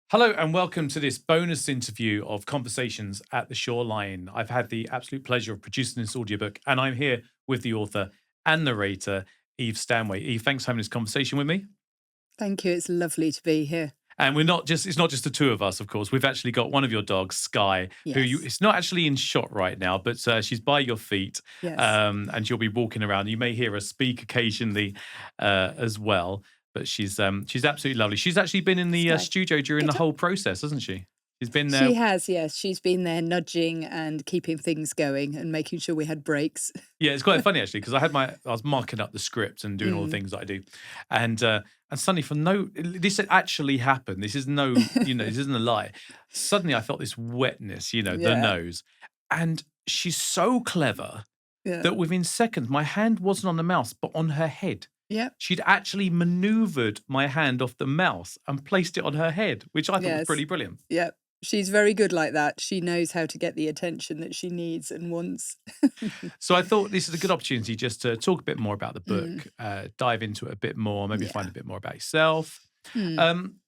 Hello and welcome to this bonus interview of Conversations at the Shoreline. I've had the absolute pleasure of producing this audiobook, and I'm here with the author and narrator, Eve Stanway. Eve, thanks for having this conversation with me. Thank you. It's lovely to be here. And it's not just the two of us, of course. We've actually got one of your dogs, Sky, Yes. it's not actually in shot right now, but she's by your feet, Yes. and she'll be walking around. You may hear her speak occasionally as well, but she's absolutely lovely. She's actually been in the Sky. studio during Good the job. whole process, hasn't she? She's been there. She has, yes. She's been there nudging and keeping things going and making sure we had breaks. Yeah, it's quite funny actually because I was marking up the script and doing all the Mm. things that I do, and suddenly this had actually happened. This is no, this isn't a lie. Suddenly I felt this wetness, the Yeah. nose, and she's so clever Yeah. that within seconds my hand wasn't on the mouse but on her head. Yep. She'd actually manoeuvred my hand off the mouse and placed it on her head, which I thought was Yes. pretty brilliant. Yep. She's very good like that. She knows how to get the attention that she needs and wants. So I thought this is a good opportunity just to talk a bit more about the Mm. book, dive into it a bit more, maybe find Yeah. a bit more about yourself. Mm. Um,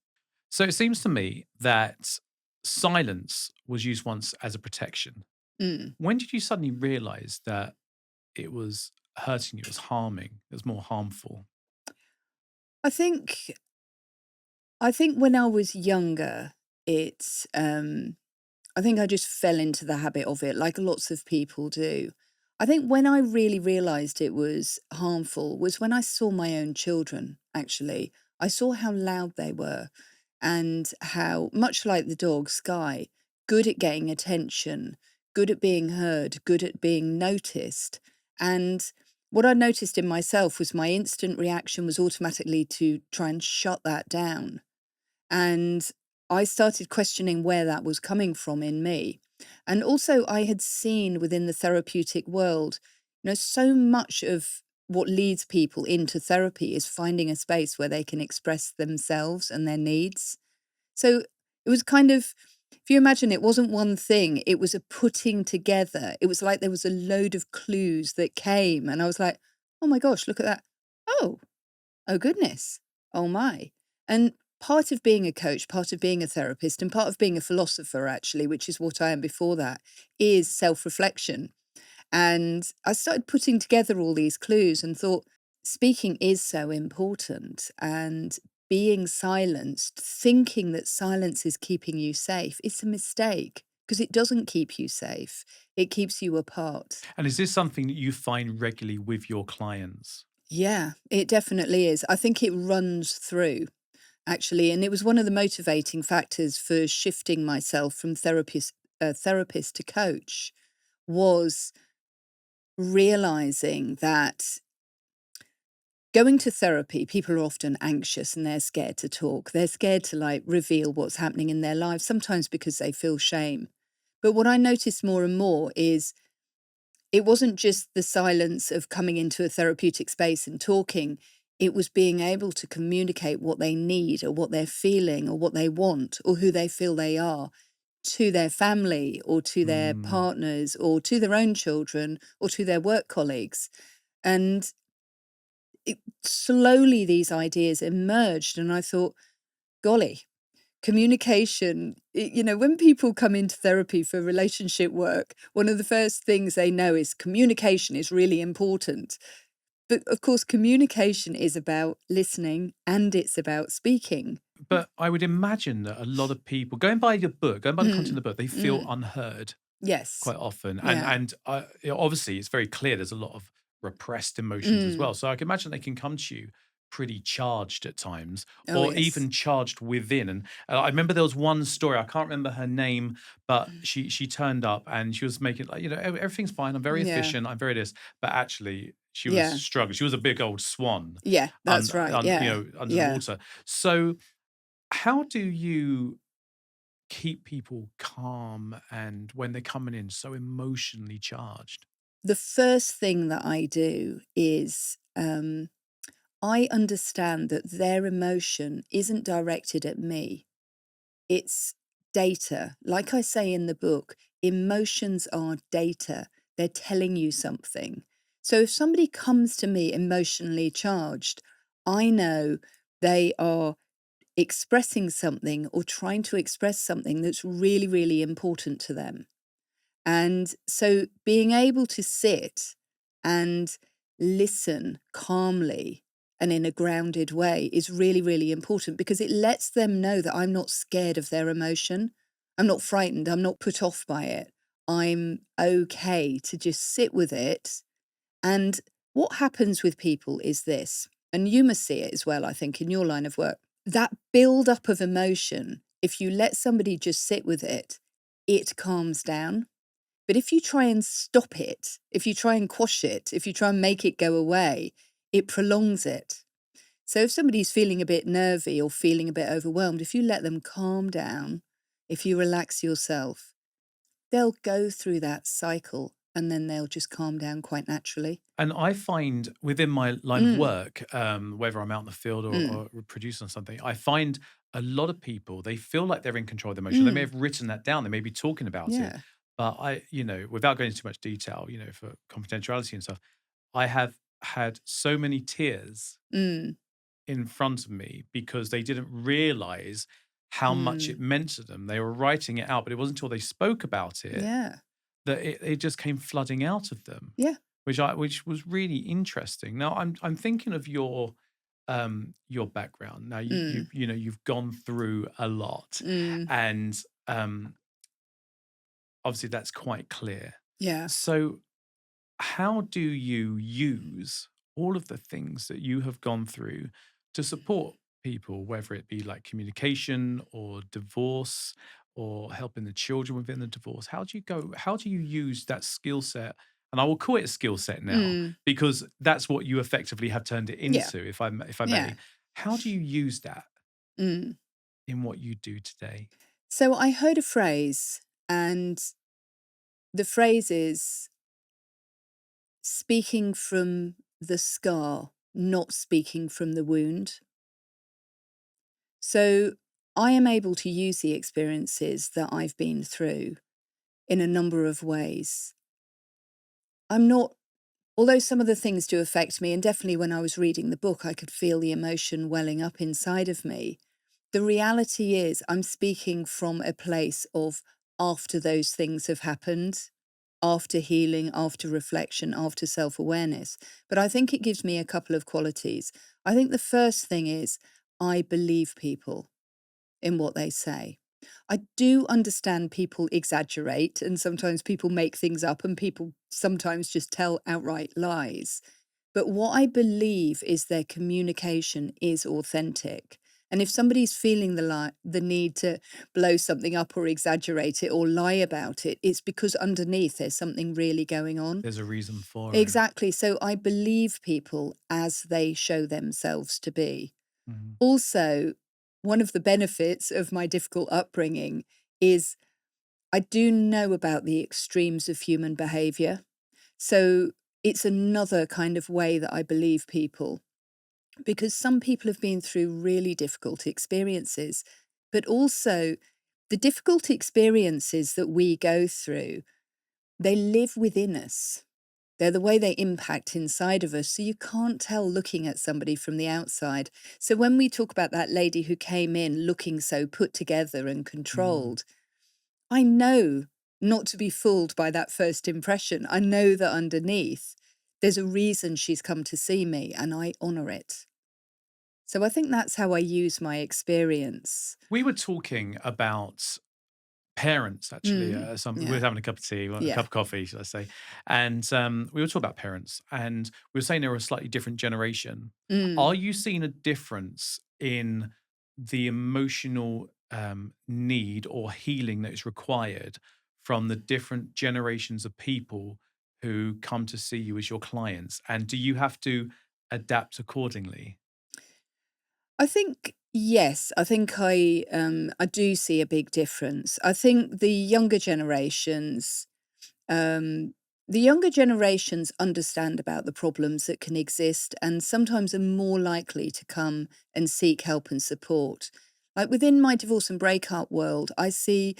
so it seems to me that silence was used once as a protection. Mm. When did you suddenly realize that it was hurting you, it was harming, it was more harmful? I think I think when I was younger, it's I think I just fell into the habit of it like lots of people do. I think when I really realized it was harmful was when I saw my own children, actually. I saw how loud they were and how, much like the dog Sky, good at getting attention, good at being heard, good at being noticed. And what I noticed in myself was my instant reaction was automatically to try and shut that down. And I started questioning where that was coming from in me. And also, I had seen within the therapeutic world, so much of what leads people into therapy is finding a space where they can express themselves and their needs. So it was kind of, if you imagine, it wasn't one thing, it was a putting together. It was like there was a load of clues that came, and I was like, oh my gosh, look at that. Oh, oh goodness. Oh my. And part of being a coach, part of being a therapist, and part of being a philosopher, actually, which is what I am before that, is self reflection. And I started putting together all these clues and thought, speaking is so important. And being silenced, thinking that silence is keeping you safe, it's a mistake because it doesn't keep you safe. It keeps you apart. And is this something that you find regularly with your clients? Yeah, it definitely is. I think it runs through, actually, and it was one of the motivating factors for shifting myself from therapist to coach was realizing that going to therapy, people are often anxious and they're scared to talk. They're scared to like reveal what's happening in their lives, sometimes because they feel shame. But what I noticed more and more is it wasn't just the silence of coming into a therapeutic space and talking. It was being able to communicate what they need or what they're feeling or what they want or who they feel they are to their family or to their Mm. partners or to their own children or to their work colleagues. And slowly these ideas emerged. And I thought, golly, communication, when people come into therapy for relationship work, one of the first things they know is communication is really important. But of course, communication is about listening and it's about speaking. But I would imagine that a lot of people, going by the content Mm, of the book, they feel mm, unheard yes. quite often, and Yeah. obviously it's very clear there's a lot of repressed emotions as Mm. well. So I can imagine they can come to you pretty charged at times, Oh, or yes. even charged within. And I remember there was one story, I can't remember her name, but Mm. she turned up and she was making like, everything's fine. I'm very Yeah. efficient. I'm very this, but actually she was Yeah. struggling. She was a big old swan Yeah. That's right. Yeah. under the Yeah. water. So how do you keep people calm and when they're coming in so emotionally charged? The first thing that I do is I understand that their emotion isn't directed at me. It's data. Like I say in the book, emotions are data. They're telling you something. So if somebody comes to me emotionally charged, I know they are expressing something or trying to express something that's really, really important to them. And so being able to sit and listen calmly and in a grounded way is really, really important because it lets them know that I'm not scared of their emotion. I'm not frightened. I'm not put off by it. I'm okay to just sit with it. And what happens with people is this, and you must see it as well, I think, in your line of work, that build up of emotion, if you let somebody just sit with it, it calms down. But if you try and stop it, if you try and quash it, if you try and make it go away, it prolongs it. So if somebody's feeling a bit nervy or feeling a bit overwhelmed, if you let them calm down, if you relax yourself, they'll go through that cycle and then they'll just calm down quite naturally. And I find within my line of Mm, work, whether I'm out in the field mm, or producing something, I find a lot of people, they feel like they're in control of their emotion. They may mm, have written that down, they may be talking about it, yeah. but without going into too much detail, for confidentiality and stuff, I have had so many tears Mm, in front of me because they didn't realize how much it mm, meant to them. They were writing it out, but it wasn't until they spoke about it yeah. that it just came flooding out of them, Yeah. which was really interesting. Now I'm thinking of your background. Now Mm, you've gone through a lot, mm, and obviously that's quite clear. yeah. So how do you use all of the things that you have gone through to support people, whether it be like communication or divorce or helping the children within the divorce? How do you use that skill set? And I will call it a skill set now Mm, because that's what you effectively have turned it yeah. into, if I Yeah. may. How do you use that Mm. in what you do today? So I heard a phrase, and the phrase is speaking from the scar, not speaking from the wound. So I am able to use the experiences that I've been through in a number of ways. I'm not, although some of the things do affect me, and definitely when I was reading the book, I could feel the emotion welling up inside of me. The reality is, I'm speaking from a place of after those things have happened, after healing, after reflection, after self awareness. But I think it gives me a couple of qualities. I think the first thing is, I believe people in what they say. I do understand people exaggerate and sometimes people make things up and people sometimes just tell outright lies. But what I believe is their communication is authentic. And if somebody's feeling the need to blow something up or exaggerate it or lie about it, it's because underneath there's something really going on. There's a reason for it. Exactly. So I believe people as they show themselves to be. Mhm. Also, one of the benefits of my difficult upbringing is I do know about the extremes of human behavior. So it's another kind of way that I believe people, because some people have been through really difficult experiences, but also the difficult experiences that we go through, they live within us. They're the way they impact inside of us. So you can't tell looking at somebody from the outside. So when we talk about that lady who came in looking so put together and Mm. controlled, I know not to be fooled by that first impression. I know that underneath, there's a reason she's come to see me and I honor it. So I think that's how I use my experience. We were talking about parents actually. We were Yeah. having a cup of tea, well, a Yeah. cup of coffee, should I say? And we were talking about parents, and we were saying they were a slightly different generation. Are Mm. you seeing a difference in the emotional need or healing that is required from the different generations of people who come to see you as your clients? And do you have to adapt accordingly? I think yes, I do see a big difference. I think um, the younger generations understand about the problems that can exist and sometimes are more likely to come and seek help and support. Like within my divorce and breakup world, I see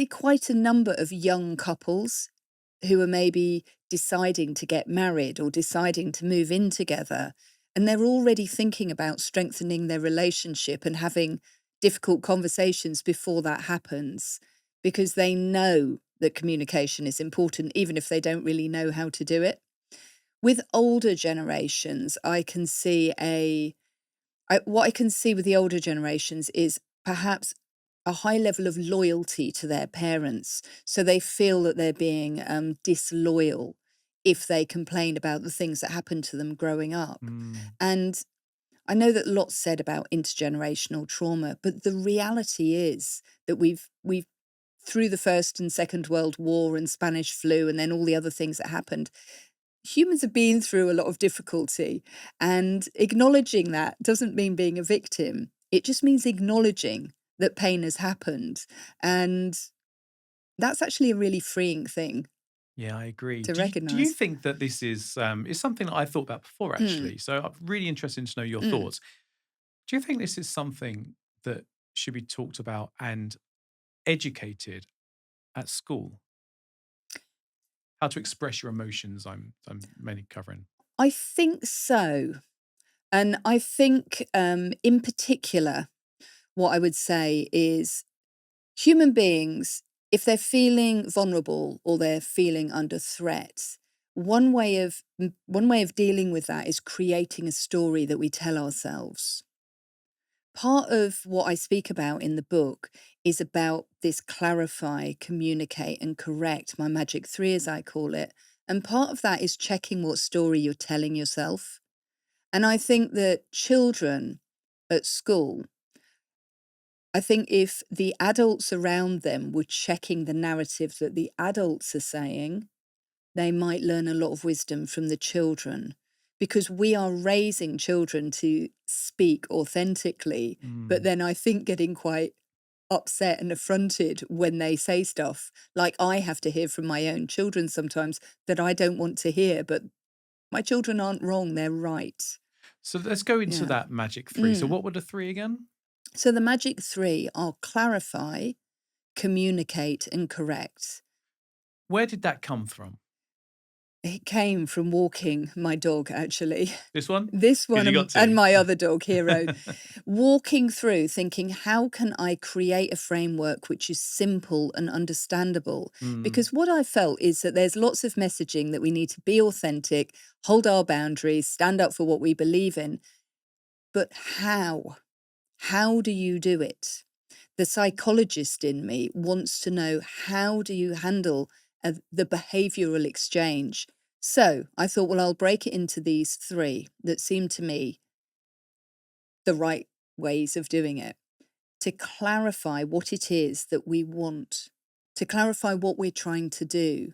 quite a number of young couples who are maybe deciding to get married or deciding to move in together. And they're already thinking about strengthening their relationship and having difficult conversations before that happens, because they know that communication is important, even if they don't really know how to do it. With older generations, what I can see with the older generations is perhaps a high level of loyalty to their parents. So they feel that they're being disloyal if they complain about the things that happened to them growing up. Mm. And I know that lots said about intergenerational trauma, but the reality is that we've through the First and Second World War and Spanish flu and then all the other things that happened, humans have been through a lot of difficulty, and acknowledging that doesn't mean being a victim. It just means acknowledging that pain has happened, and that's actually a really freeing thing Yeah, I agree. to Do you recognize. think that this is something that I thought about before, Mm, actually? So I'm really interested to know your mm. thoughts. Do you think this is something that should be talked about and educated at school? How to express your emotions, I'm mainly covering. I think so. And I think, in particular, what I would say is human beings, if they're feeling vulnerable or they're feeling under threat, one way of dealing with that is creating a story that we tell ourselves. Part of what I speak about in the book is about this clarify, communicate, and correct, my magic three, as I call it. And part of that is checking what story you're telling yourself. And I think that children at school, I think if the adults around them were checking the narrative that the adults are saying, they might learn a lot of wisdom from the children, because we are raising children to speak authentically, but Mm. then I think getting quite upset and affronted when they say stuff like I have to hear from my own children sometimes that I don't want to hear, but my children aren't wrong, they're right. So let's go into Yeah. that magic three. So Mm. what were the three again? So the magic three are clarify, communicate, and correct. Where did that come from? It came from walking my dog, actually. This one? This Because one you got and to. my other dog, Hero. Walking through thinking, how can I create a framework which is simple and understandable? Mm. Because what I felt is that there's lots of messaging that we need to be authentic, hold our boundaries, stand up for what we believe in. But how? How do you do it? The psychologist in me wants to know, how do you handle the behavioral exchange? So I thought, well, I'll break it into these three that seem to me the right ways of doing it, to clarify what it is that we want, to clarify what we're trying to do,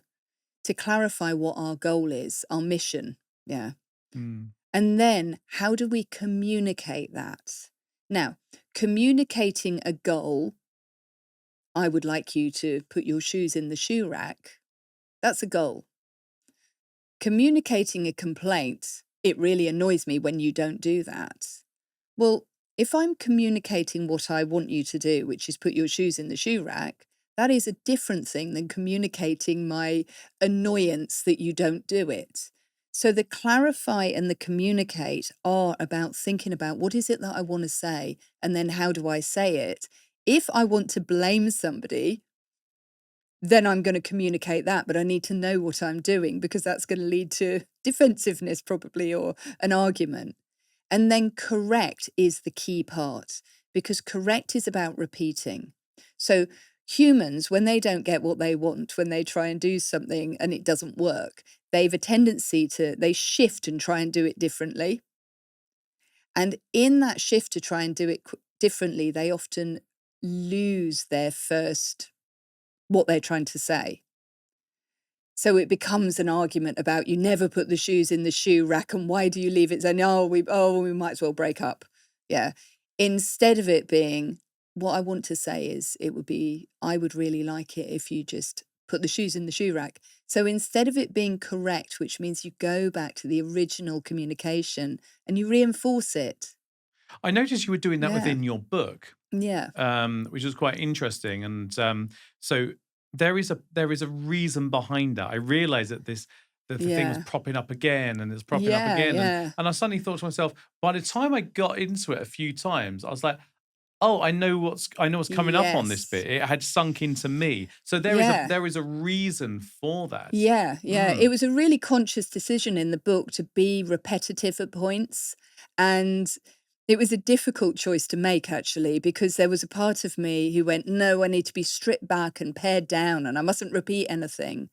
to clarify what our goal is, our mission. Yeah. Mm. And then how do we communicate that? Now, communicating a goal, I would like you to put your shoes in the shoe rack. That's a goal. Communicating a complaint, it really annoys me when you don't do that. Well, if I'm communicating what I want you to do, which is put your shoes in the shoe rack, that is a different thing than communicating my annoyance that you don't do it. So the clarify and the communicate are about thinking about what is it that I want to say, and then how do I say it? If I want to blame somebody, then I'm going to communicate that, but I need to know what I'm doing, because that's going to lead to defensiveness probably, or an argument. And then correct is the key part, because correct is about repeating. So humans, when they don't get what they want, when they try and do something and it doesn't work, they've a tendency they shift and try and do it differently. And in that shift to try and do it differently, they often lose their first, what they're trying to say. So it becomes an argument about, you never put the shoes in the shoe rack, and why do you leave it? Saying, we might as well break up. Yeah. Instead of it being, what I want to say is, I would really like it if you just put the shoes in the shoe rack. So instead of it being correct, which means you go back to the original communication and you reinforce it. I noticed you were doing that Yeah. within your book, Yeah. which was quite interesting. And so there is a reason behind that. I realized that the thing was Yeah. propping up again, and it's propping up Yeah. again, and Yeah. and I suddenly thought to myself, by the time I got into it a few times, I was like, Oh, I know what's coming up on this Yes. bit. It had sunk into me. So Yeah. there is a reason for that. Yeah, yeah. It Mm. was a really conscious decision in the book to be repetitive at points. And it was a difficult choice to make, actually, because there was a part of me who went, no, I need to be stripped back and pared down and I mustn't repeat anything.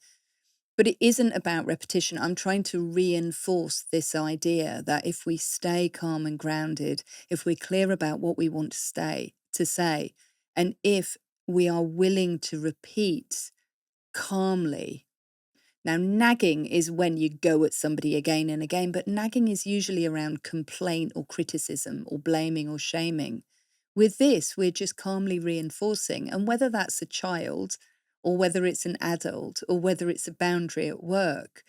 But it isn't about repetition. I'm trying to reinforce this idea that if we stay calm and grounded, if we're clear about what we want to say, and if we are willing to repeat calmly. Now, nagging is when you go at somebody again and again, but nagging is usually around complaint or criticism or blaming or shaming. With this, we're just calmly reinforcing. And whether that's a child or whether it's an adult or whether it's a boundary at work,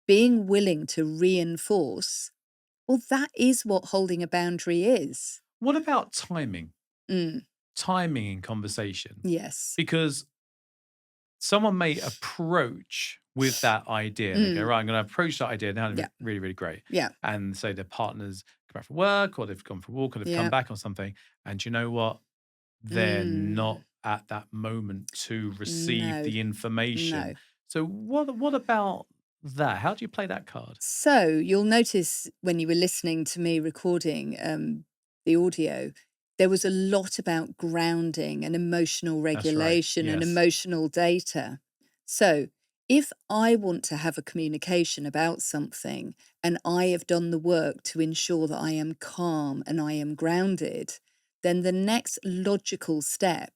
being willing to reinforce, well, that is what holding a boundary is. What about timing? Mm, Timing in conversation? yes. Because someone may approach with that idea. They go, Mm, right, I'm going to approach that idea now. yeah. Really, really great. Yeah. And say their partner's come back from work or they've gone for a walk or they've come Yeah. back or something. And you know what? They're Mm, not at that moment to receive no. the information. No. So what about that? How do you play that card? So you'll notice when you were listening to me recording the audio, there was a lot about grounding and emotional That's right. regulation and Yes. emotional data. So if I want to have a communication about something and I have done the work to ensure that I am calm and I am grounded, then the next logical step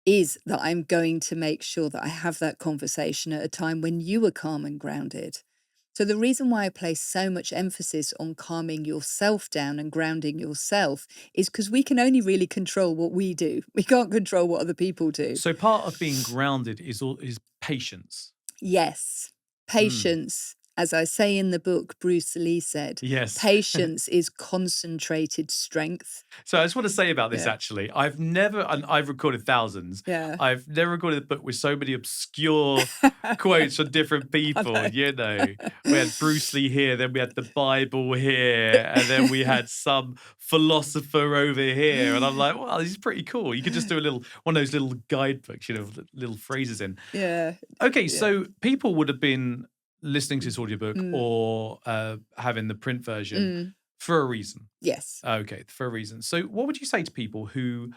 is that I'm going to make sure that I have that conversation at a time when you are calm and grounded. So, the reason why I place so much emphasis on calming yourself down and grounding yourself is because we can only really control what we do. We can't control what other people do. So part of being grounded is patience. Yes, Mm. patience. As I say in the book, Bruce Lee said, Yes. patience is concentrated strength. So I just want to say about this Yeah. actually. I've never, and I've recorded thousands. Yeah. I've never recorded a book with so many obscure quotes from different I people. know. You know, we had Bruce Lee here, then we had the Bible here, and then we had some philosopher over here. And I'm like, wow, this is pretty cool. You could just do a little one of those little guidebooks, you know, with little phrases in. Yeah. Okay, Yeah. so people would have been listening to this audiobook Mm, or having the print version mm. for a reason. Yes. Okay, for a reason. So, what would you say to people who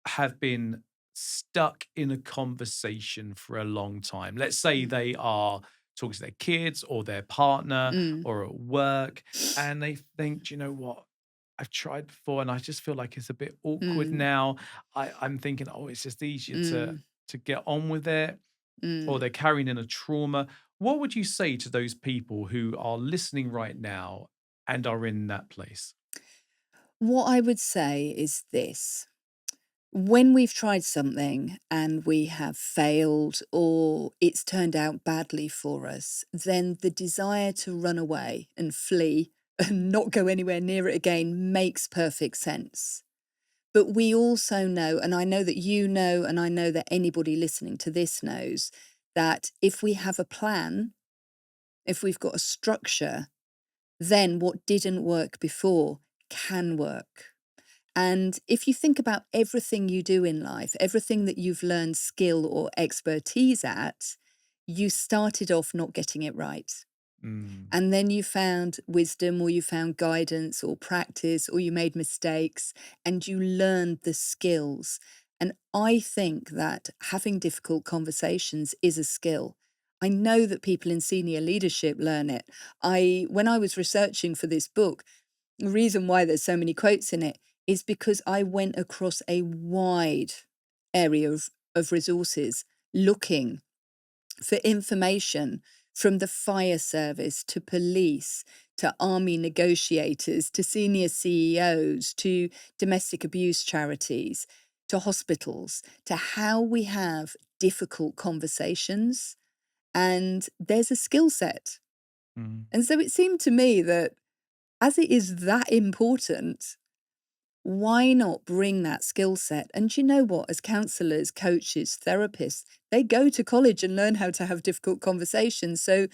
have been stuck in a conversation for a long time? Let's say Mm, they are talking to their kids or their partner mm, or at work, and they think, "Do you know what? I've tried before, and I just feel like it's a bit awkward mm, now. I'm thinking, oh, it's just easier mm, to get on with it, or mm. they're carrying in a trauma." What would you say to those people who are listening right now and are in that place? What I would say is this. When we've tried something and we have failed or it's turned out badly for us, then the desire to run away and flee and not go anywhere near it again makes perfect sense. But we also know, and I know that you know, and I know that anybody listening to this knows, that if we have a plan, if we've got a structure, then what didn't work before can work. And if you think about everything you do in life, everything that you've learned skill or expertise at, you started off not getting it right. Mm. And then you found wisdom or you found guidance or practice or you made mistakes and you learned the skills. And I think that having difficult conversations is a skill. I know that people in senior leadership learn it. When I was researching for this book, the reason why there's so many quotes in it is because I went across a wide area of resources looking for information from the fire service to police to army negotiators to senior CEOs to domestic abuse charities to hospitals to how we have difficult conversations. And there's a skill set. Mm. And so it seemed to me that as it is that important, why not bring that skill set? And you know what? As counselors, coaches, therapists, they go to college and learn how to have difficult conversations. So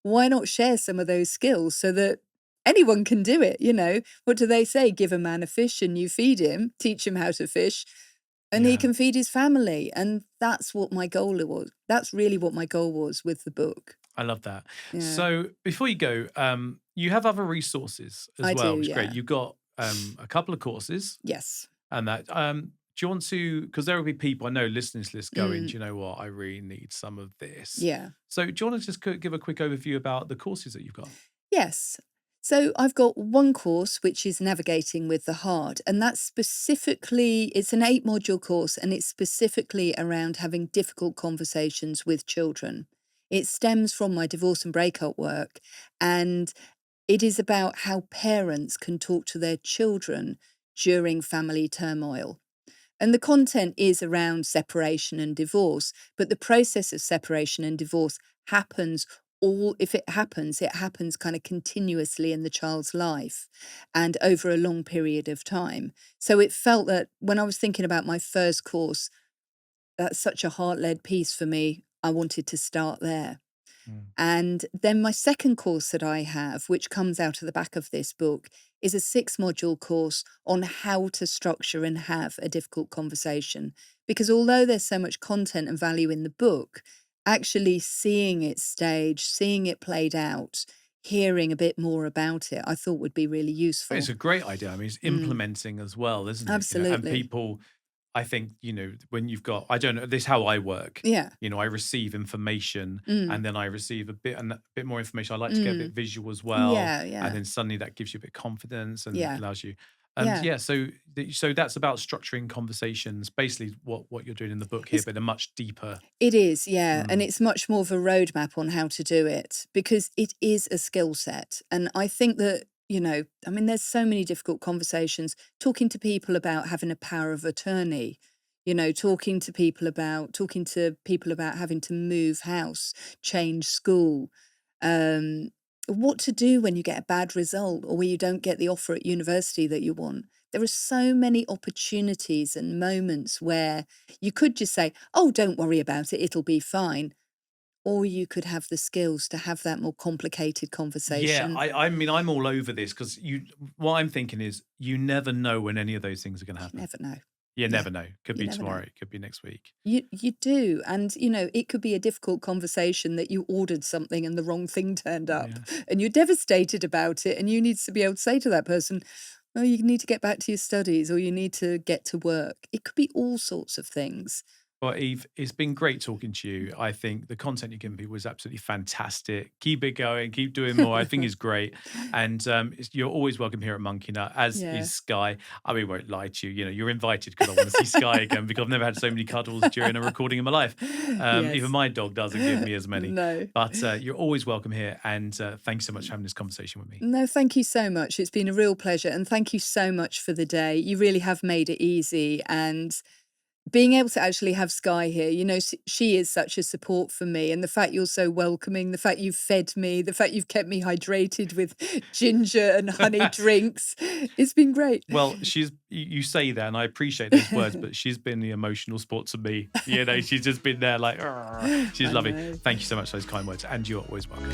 why not share some of those skills so that anyone can do it, you know. What do they say? Give a man a fish and you feed him, teach him how to fish, and he Yeah, can feed his family. And that's what my goal was. That's really what my goal was with the book. I love that. Yeah. So before you go, you have other resources as I do, well, which is great. yeah. You've got a couple of courses Yes. and that. Do you want to? Because there will be people I know listening to this going, Mm, do you know what? I really need some of this. yeah. So do you want to just give a quick overview about the courses that you've got? Yes. So I've got one course which is Navigating with the Heart, and that's specifically, it's an 8 module course, and it's specifically around having difficult conversations with children. It stems from my divorce and breakup work, and it is about how parents can talk to their children during family turmoil. And the content is around separation and divorce, but the process of separation and divorce happens if it happens kind of continuously in the child's life and over a long period of time. So it felt that when I was thinking about my first course, that's such a heart-led piece for me. I wanted to start there. Mm. And then my second course that I have, which comes out of the back of this book, is a 6 module course on how to structure and have a difficult conversation. Because although there's so much content and value in the book, actually seeing it staged, seeing it played out, hearing a bit more about it, I thought would be really It's useful. a great idea. I mean, it's Mm, implementing as well, isn't it? And absolutely. people, I think, when you've got, I don't know, this is how I work. Yeah. I receive information Mm, and then I receive a bit more information. I like to get a bit mm. visual as well. Yeah, And yeah, then suddenly that gives you a bit of confidence and yeah, allows you. And yeah. yeah, so that's about structuring conversations, basically what you're doing in the book here, It's but a much deeper. It is, yeah, and Mm. it's much more of a roadmap on how to do it because it is a skill set. And I think that, I mean, there's so many difficult conversations talking to people about having a power of attorney, talking to people about having to move house, change school, um, what to do when you get a bad result or when you don't get the offer at university that you want. There are so many opportunities and moments where you could just say, "Oh, don't worry about it, it'll be fine." Or you could have the skills to have that more complicated Yeah, conversation. I mean, I'm all over this because what I'm thinking is you never know when any of those things are going to You happen. never know. You Yeah, never know. Could you be never know. tomorrow. It could be next week. You do, and, it could be a difficult conversation that you ordered something and the wrong thing turned up, Yeah. and you're devastated about it, and you need to be able to say to that person, "Oh, you need to get back to your studies," or "You need to get to work." It could be all sorts of things. Well, Eve, it's been great talking to you. I think the content you're giving people is absolutely fantastic. Keep it going, keep doing more. I think it's great. And you're always welcome here at Monkey Nut, as Yeah. is Sky. I mean, won't lie to you. You're invited because I want to see Sky again because I've never had so many cuddles during a recording in my life. Even Yes. my dog doesn't give me as many. No. But you're always welcome here. And thanks so much for having this conversation with me. No, thank you so much. It's been a real pleasure, and thank you so much for the day. You really have made it easy, and being able to actually have Sky here, she is such a support for me, and the fact you're so welcoming, the fact you've fed me, the fact you've kept me hydrated with ginger and honey drinks, it's been great. Well, you say that, and I appreciate those words, but she's been the emotional support to me. She's just been there like, "Arr." She's I lovely. know. Thank you so much for those kind words, and you're always welcome.